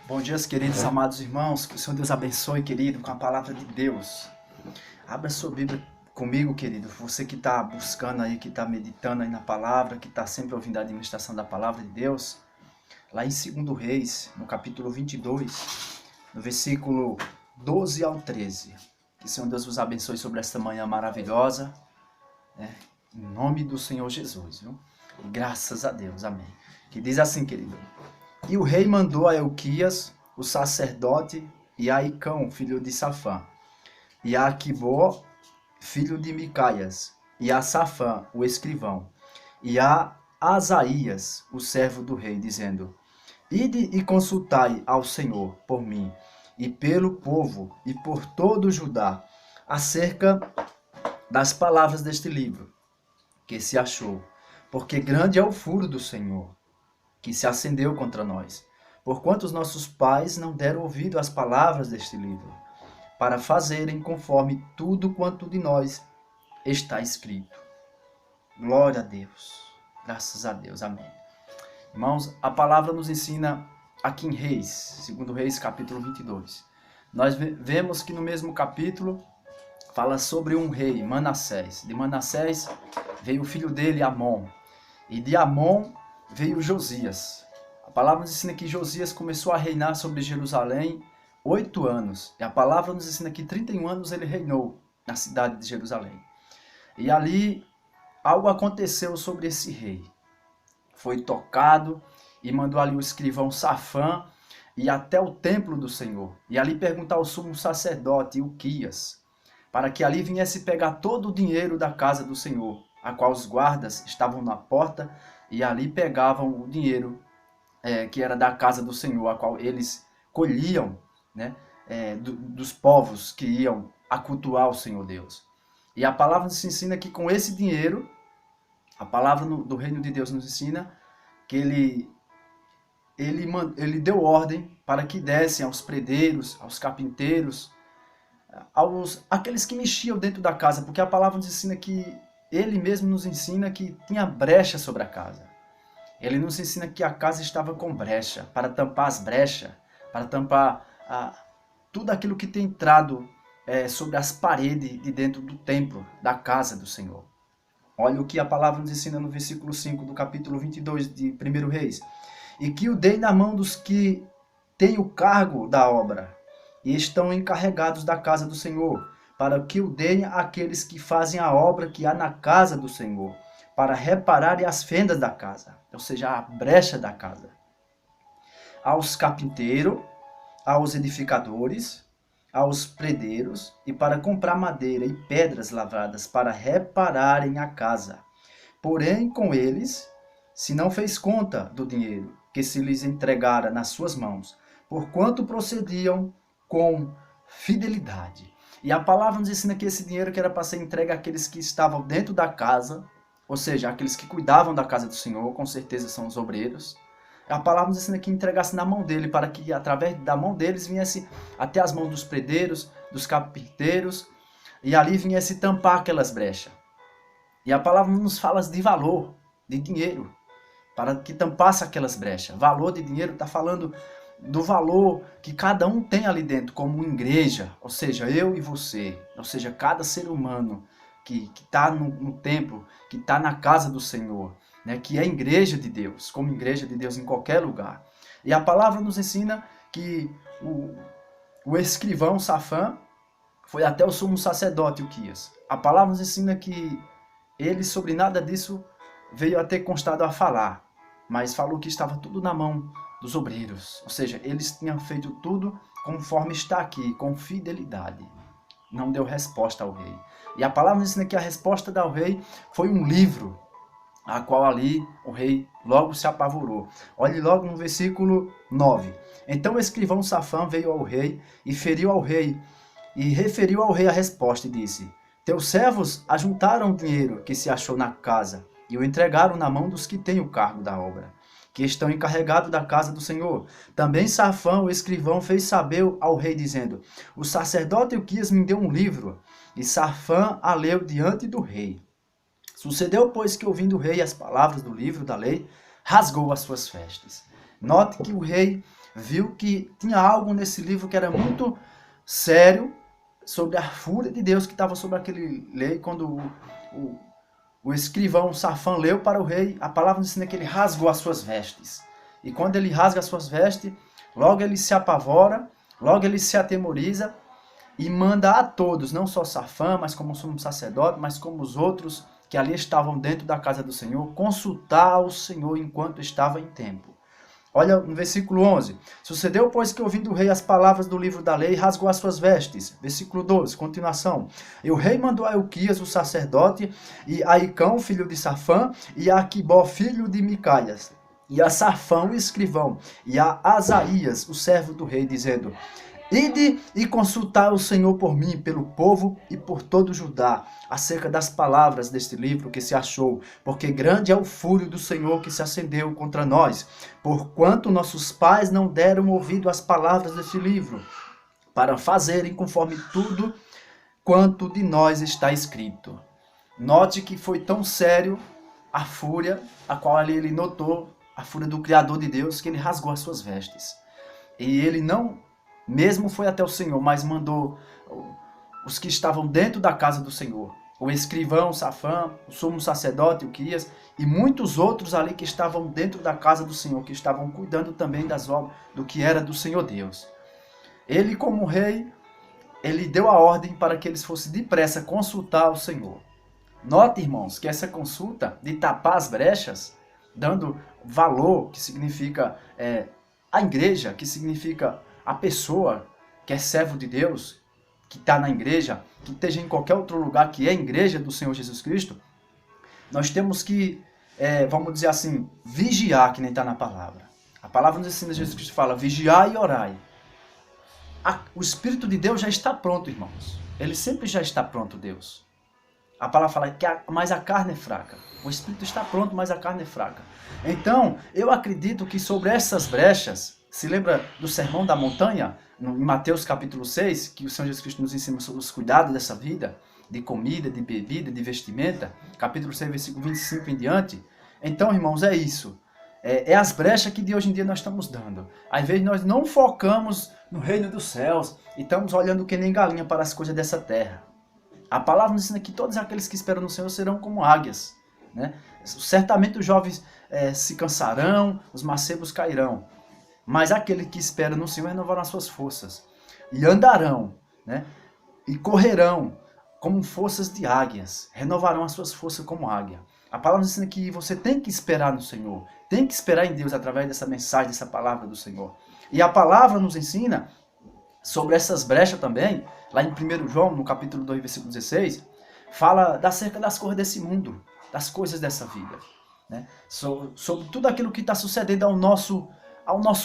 Bom dia, queridos, amados irmãos. Que o Senhor Deus abençoe, querido, com a palavra de Deus. Abra sua Bíblia comigo, querido. Você que está buscando aí, que está meditando aí na palavra, que está sempre ouvindo a administração da palavra de Deus. Lá em 2 Reis, no capítulo 22, no versículo 12 ao 13. Que o Senhor Deus vos abençoe sobre esta manhã maravilhosa, né? Em nome do Senhor Jesus, viu? E graças a Deus, amém. Que diz assim, querido. E o rei mandou a Elquias, o sacerdote, e a Icão, filho de Safã, e a Aquibó, filho de Micaias, e a Safã, o escrivão, e a Asaías, o servo do rei, dizendo: Ide e consultai ao Senhor por mim, e pelo povo, e por todo Judá, acerca das palavras deste livro, que se achou, porque grande é o furo do Senhor, que se acendeu contra nós, porquanto os nossos pais não deram ouvido às palavras deste livro, para fazerem conforme tudo quanto de nós está escrito. Glória a Deus, graças a Deus, amém. Irmãos, a palavra nos ensina aqui em Reis, 2 Reis, capítulo 22. Nós vemos que no mesmo capítulo fala sobre um rei, Manassés. De Manassés veio o filho dele, Amon, e de Amon veio Josias. A palavra nos ensina que Josias começou a reinar sobre Jerusalém 8 anos. E a palavra nos ensina que 31 anos ele reinou na cidade de Jerusalém. E ali algo aconteceu sobre esse rei. Foi tocado e mandou ali o escrivão Safã ir até o templo do Senhor. E ali perguntar ao sumo sacerdote Ilquias, para que ali viesse pegar todo o dinheiro da casa do Senhor, a qual os guardas estavam na porta, e ali pegavam o dinheiro que era da casa do Senhor, a qual eles colhiam, né, dos povos que iam a cultuar o Senhor Deus. E a palavra nos ensina que com esse dinheiro, a palavra do reino de Deus nos ensina que ele deu ordem para que dessem aos predeiros, aos carpinteiros, aqueles que mexiam dentro da casa, porque a palavra nos ensina que ele mesmo nos ensina que tinha brecha sobre a casa. Ele nos ensina que a casa estava com brecha, para tampar as brechas, para tampar tudo aquilo que tem entrado sobre as paredes de dentro do templo, da casa do Senhor. Olha o que a palavra nos ensina no versículo 5 do capítulo 22 de 1 Reis. E que o dei na mão dos que têm o cargo da obra e estão encarregados da casa do Senhor, para que o deem àqueles que fazem a obra que há na casa do Senhor, para repararem as fendas da casa, ou seja, a brecha da casa. Aos carpinteiros, aos edificadores, aos predeiros, e para comprar madeira e pedras lavradas para repararem a casa. Porém, com eles, se não fez conta do dinheiro que se lhes entregara nas suas mãos, porquanto procediam com fidelidade. E a palavra nos ensina que esse dinheiro que era para ser entregue àqueles que estavam dentro da casa, ou seja, aqueles que cuidavam da casa do Senhor, com certeza são os obreiros. A palavra nos ensina que entregasse na mão dele, para que através da mão deles viesse até as mãos dos predeiros, dos carpinteiros, e ali viesse tampar aquelas brechas. E a palavra nos fala de valor, de dinheiro, para que tampasse aquelas brechas. Valor de dinheiro está falando do valor que cada um tem ali dentro, como igreja, ou seja, eu e você, ou seja, cada ser humano que está no templo, que está na casa do Senhor, né, que é igreja de Deus, como igreja de Deus em qualquer lugar. E a palavra nos ensina que o escrivão Safã foi até o sumo sacerdote Ilquias. A palavra nos ensina que ele, sobre nada disso, veio a ter constado a falar, mas falou que estava tudo na mão dos obreiros, ou seja, eles tinham feito tudo conforme está aqui, com fidelidade. Não deu resposta ao rei. E a palavra nos ensina que a resposta ao rei foi um livro, a qual ali o rei logo se apavorou. Olhe logo no versículo 9. Então o escrivão Safã veio ao rei e referiu ao rei a resposta e disse: Teus servos ajuntaram o dinheiro que se achou na casa e o entregaram na mão dos que têm o cargo da obra, que estão encarregados da casa do Senhor. Também Safã, o escrivão, fez saber ao rei, dizendo: O sacerdote Ilquias me deu um livro, e Safã a leu diante do rei. Sucedeu, pois, que ouvindo o rei as palavras do livro da lei, rasgou as suas vestes. Note que o rei viu que tinha algo nesse livro que era muito sério sobre a fúria de Deus que estava sobre aquele rei. Quando o escrivão Safã leu para o rei, a palavra nos ensina que ele rasgou as suas vestes. E quando ele rasga as suas vestes, logo ele se apavora, logo ele se atemoriza e manda a todos, não só Safã, mas como o sumo sacerdote, mas como os outros que ali estavam dentro da casa do Senhor, consultar o Senhor enquanto estava em tempo. Olha no versículo 11. Sucedeu, pois, que ouvindo o rei as palavras do livro da lei, rasgou as suas vestes. Versículo 12, continuação. E o rei mandou a Ilquias, o sacerdote, e a Icão, filho de Safã, e a Aquibó, filho de Micaias, e a Safã, o escrivão, e a Asaías, o servo do rei, dizendo: Ide e consultai o Senhor por mim, pelo povo e por todo Judá, acerca das palavras deste livro que se achou, porque grande é o fúrio do Senhor que se acendeu contra nós, porquanto nossos pais não deram ouvido às palavras deste livro, para fazerem conforme tudo quanto de nós está escrito. Note que foi tão sério a fúria, a qual ali ele notou, a fúria do Criador de Deus, que ele rasgou as suas vestes. E ele não mesmo foi até o Senhor, mas mandou os que estavam dentro da casa do Senhor, o escrivão Safã, o sumo sacerdote Ilquias e muitos outros ali que estavam dentro da casa do Senhor, que estavam cuidando também das obras do que era do Senhor Deus. Ele, como rei, ele deu a ordem para que eles fossem depressa consultar o Senhor. Note, irmãos, que essa consulta de tapar as brechas, dando valor, que significa a igreja, que significa a pessoa que é servo de Deus, que está na igreja, que esteja em qualquer outro lugar que é a igreja do Senhor Jesus Cristo, nós temos que, vamos dizer assim, vigiar, que nem está na palavra. A palavra nos ensina, Jesus Cristo fala, vigiai e orai. O Espírito de Deus já está pronto, irmãos. Ele sempre já está pronto, Deus. A palavra fala que mas a carne é fraca. O Espírito está pronto, mas a carne é fraca. Então, eu acredito que sobre essas brechas, se lembra do Sermão da Montanha, em Mateus capítulo 6, que o Senhor Jesus Cristo nos ensina sobre os cuidados dessa vida, de comida, de bebida, de vestimenta, capítulo 6, versículo 25 em diante. Então, irmãos, é isso. É as brechas que de hoje em dia nós estamos dando. Às vezes nós não focamos no reino dos céus e estamos olhando que nem galinha para as coisas dessa terra. A palavra nos ensina que todos aqueles que esperam no Senhor serão como águias, né? Certamente os jovens se cansarão, os mancebos cairão. Mas aquele que espera no Senhor renovarão as suas forças. E andarão, né? E correrão como forças de águias. Renovarão as suas forças como águia. A palavra nos ensina que você tem que esperar no Senhor. Tem que esperar em Deus através dessa mensagem, dessa palavra do Senhor. E a palavra nos ensina sobre essas brechas também. Lá em 1 João, no capítulo 2, versículo 16, fala acerca das coisas desse mundo, das coisas dessa vida, né? Sobre tudo aquilo que está sucedendo ao nosso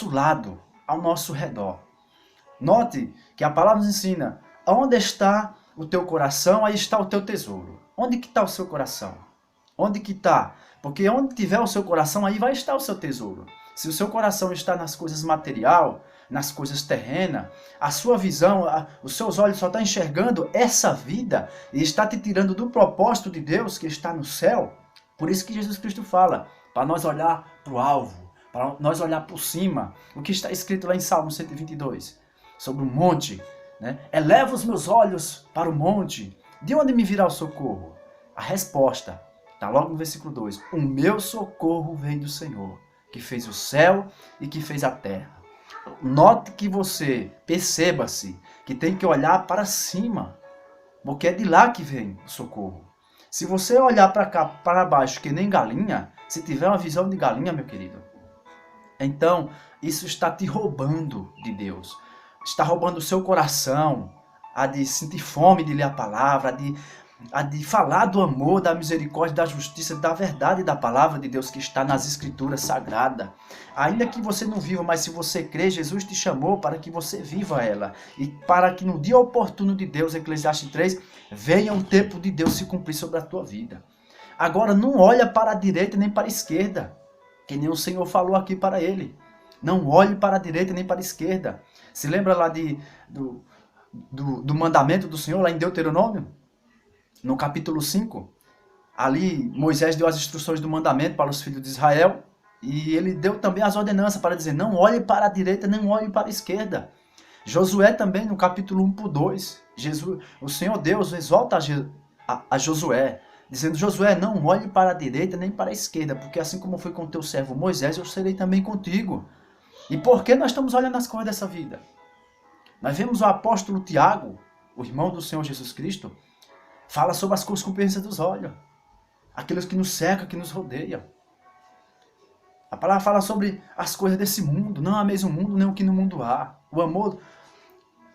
lado, ao nosso redor. Note que a palavra nos ensina, onde está o teu coração, aí está o teu tesouro. Onde que está o seu coração? Onde que está? Porque onde tiver o seu coração, aí vai estar o seu tesouro. Se o seu coração está nas coisas material, nas coisas terrenas, a sua visão, os seus olhos só estão enxergando essa vida e está te tirando do propósito de Deus que está no céu. Por isso que Jesus Cristo fala, para nós olhar para o alvo, para nós olhar por cima. O que está escrito lá em Salmo 122, sobre o monte, né? Eleva os meus olhos para o monte, de onde me virá o socorro? A resposta está logo no versículo 2. O meu socorro vem do Senhor, que fez o céu e que fez a terra. Note que você, perceba-se, que tem que olhar para cima, porque é de lá que vem o socorro. Se você olhar para cá, para baixo, que nem galinha, se tiver uma visão de galinha, meu querido, então isso está te roubando de Deus. Está roubando o seu coração, a de sentir fome de ler a palavra, a de falar do amor, da misericórdia, da justiça, da verdade da palavra de Deus que está nas escrituras sagradas. Ainda que você não viva, mas se você crê, Jesus te chamou para que você viva ela. E para que no dia oportuno de Deus, Eclesiastes 3, venha o tempo de Deus se cumprir sobre a tua vida. Agora não olha para a direita nem para a esquerda, que nem o Senhor falou aqui para ele. Não olhe para a direita nem para a esquerda. Se lembra lá do mandamento do Senhor, lá em Deuteronômio? No capítulo 5, ali Moisés deu as instruções do mandamento para os filhos de Israel. E ele deu também as ordenanças para dizer, não olhe para a direita, nem olhe para a esquerda. Josué também, no capítulo 1:2, o Senhor Deus exalta a Josué, dizendo, Josué, não olhe para a direita nem para a esquerda, porque assim como foi com teu servo Moisés, eu serei também contigo. E por que nós estamos olhando as coisas dessa vida? Nós vemos o apóstolo Tiago, o irmão do Senhor Jesus Cristo, fala sobre as consequências dos olhos, aqueles que nos cercam, que nos rodeiam. A palavra fala sobre as coisas desse mundo, não há mesmo mundo, nem o que no mundo há. O amor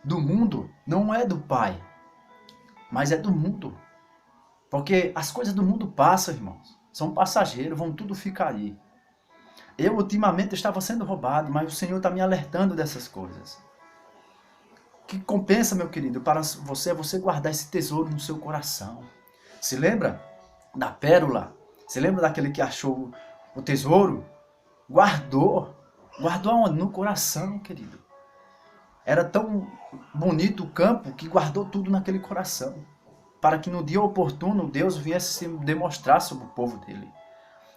do mundo não é do Pai, mas é do mundo. Porque as coisas do mundo passam, irmãos. São passageiros, vão tudo ficar aí. Eu, ultimamente, estava sendo roubado, mas o Senhor está me alertando dessas coisas. O que compensa, meu querido, para você é você guardar esse tesouro no seu coração. Se lembra da pérola? Se lembra daquele que achou o tesouro? Guardou aonde? No coração, querido. Era tão bonito o campo que guardou tudo naquele coração, para que no dia oportuno Deus viesse se demonstrar sobre o povo dele.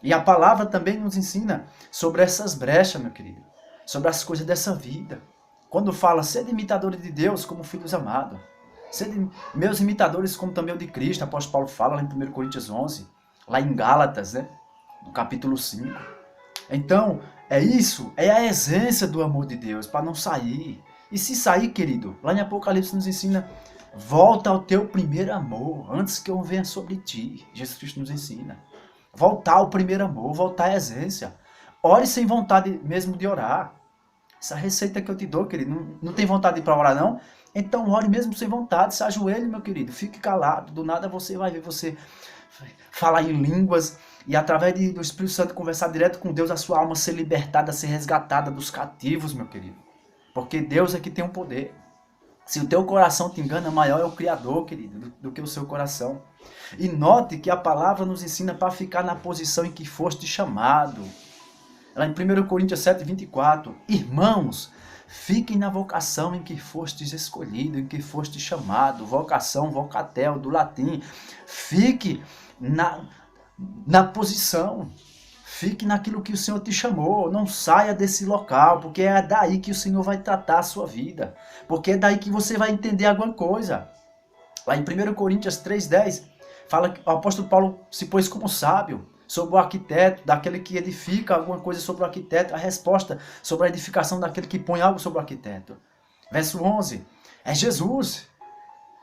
E a palavra também nos ensina sobre essas brechas, meu querido, sobre as coisas dessa vida. Quando fala, sede imitadores de Deus como filhos amados, sede meus imitadores como também o de Cristo, o apóstolo Paulo fala lá em 1 Coríntios 11, lá em Gálatas, né, no capítulo 5. Então, é isso, é a essência do amor de Deus, para não sair. E se sair, querido, lá em Apocalipse nos ensina, volta ao teu primeiro amor, antes que eu venha sobre ti. Jesus Cristo nos ensina. Voltar ao primeiro amor, voltar à essência. Ore sem vontade mesmo de orar. Essa receita que eu te dou, querido, não tem vontade para orar, não? Então ore mesmo sem vontade, se ajoelhe, meu querido, fique calado. Do nada você vai ver você falar em línguas, e através do Espírito Santo conversar direto com Deus, a sua alma ser libertada, ser resgatada dos cativos, meu querido. Porque Deus é que tem o poder. Se o teu coração te engana, maior é o Criador, querido, do que o seu coração. E note que a palavra nos ensina para ficar na posição em que foste chamado. Lá em 1 Coríntios 7:24, irmãos, fiquem na vocação em que fostes escolhido, em que foste chamado. Vocação, vocatel, do latim. Fique na posição, fique naquilo que o Senhor te chamou, não saia desse local, porque é daí que o Senhor vai tratar a sua vida, porque é daí que você vai entender alguma coisa. Lá em 1 Coríntios 3:10, fala que o apóstolo Paulo se pôs como sábio, sobre o arquiteto, daquele que edifica alguma coisa sobre o arquiteto, a resposta sobre a edificação daquele que põe algo sobre o arquiteto. Verso 11, é Jesus.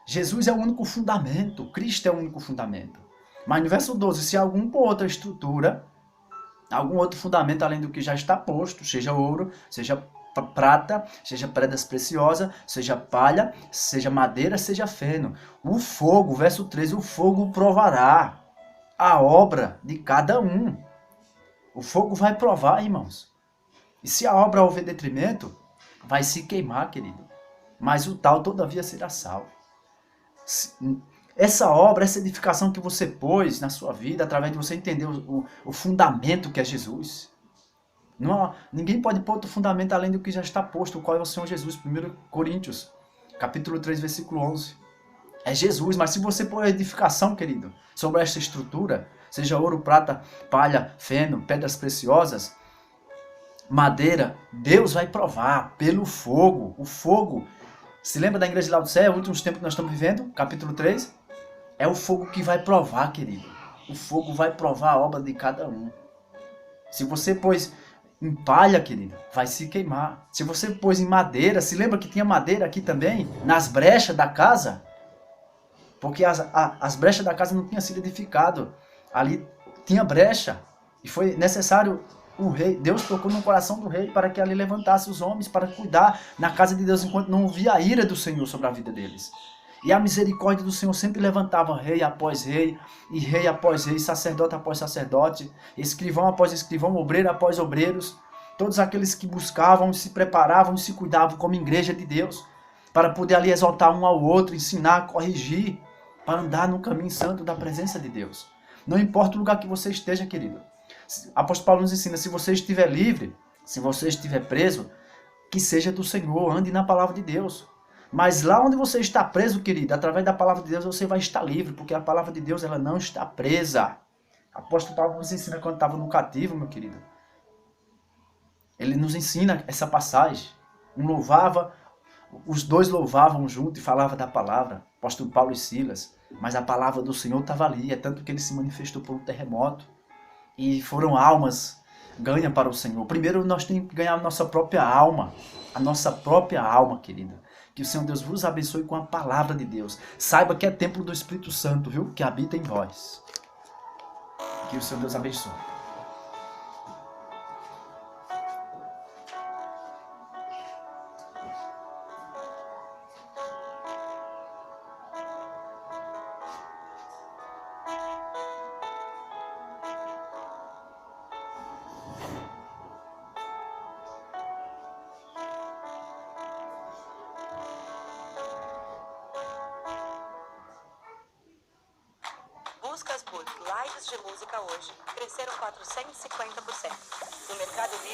Jesus é o único fundamento, Cristo é o único fundamento. Mas no verso 12, se há alguma outra estrutura, algum outro fundamento além do que já está posto, seja ouro, seja prata, seja pedras preciosas, seja palha, seja madeira, seja feno. O fogo, verso 13, o fogo provará a obra de cada um. O fogo vai provar, irmãos. E se a obra houver detrimento, vai se queimar, querido. Mas o tal, todavia, será salvo. Essa obra, essa edificação que você pôs na sua vida, através de você entender o fundamento que é Jesus. Ninguém pode pôr outro fundamento além do que já está posto, o qual é o Senhor Jesus. 1 Coríntios, capítulo 3, versículo 11. É Jesus, mas se você pôr a edificação, querido, sobre esta estrutura, seja ouro, prata, palha, feno, pedras preciosas, madeira, Deus vai provar pelo fogo. O fogo, se lembra da igreja de Laodiceia, últimos tempos que nós estamos vivendo, capítulo 3? É o fogo que vai provar, querido. O fogo vai provar a obra de cada um. Se você pôs em palha, querido, vai se queimar. Se você pôs em madeira, se lembra que tinha madeira aqui também, nas brechas da casa? Porque as brechas da casa não tinham sido edificadas. Ali tinha brecha. E foi necessário o rei, Deus tocou no coração do rei para que ali levantasse os homens para cuidar na casa de Deus enquanto não havia a ira do Senhor sobre a vida deles. E a misericórdia do Senhor sempre levantava rei após rei, e rei após rei, sacerdote após sacerdote, escrivão após escrivão, obreiro após obreiros, todos aqueles que buscavam, se preparavam e se cuidavam como igreja de Deus, para poder ali exaltar um ao outro, ensinar, corrigir, para andar no caminho santo da presença de Deus. Não importa o lugar que você esteja, querido. O apóstolo Paulo nos ensina, se você estiver livre, se você estiver preso, que seja do Senhor, ande na palavra de Deus. Mas lá onde você está preso, querido, através da palavra de Deus você vai estar livre, porque a palavra de Deus ela não está presa. O apóstolo Paulo nos ensina quando estava no cativo, meu querido. Ele nos ensina essa passagem. Um louvava, os dois louvavam junto e falavam da palavra, apóstolo Paulo e Silas, mas a palavra do Senhor estava ali, é tanto que ele se manifestou por um terremoto e foram almas ganhas para o Senhor. Primeiro nós temos que ganhar a nossa própria alma, querida. Que o Senhor Deus vos abençoe com a palavra de Deus. Saiba que é templo do Espírito Santo, viu? Que habita em vós. Que o Senhor Deus abençoe. Buscas por lives de música hoje cresceram 450%. No Mercado Livre.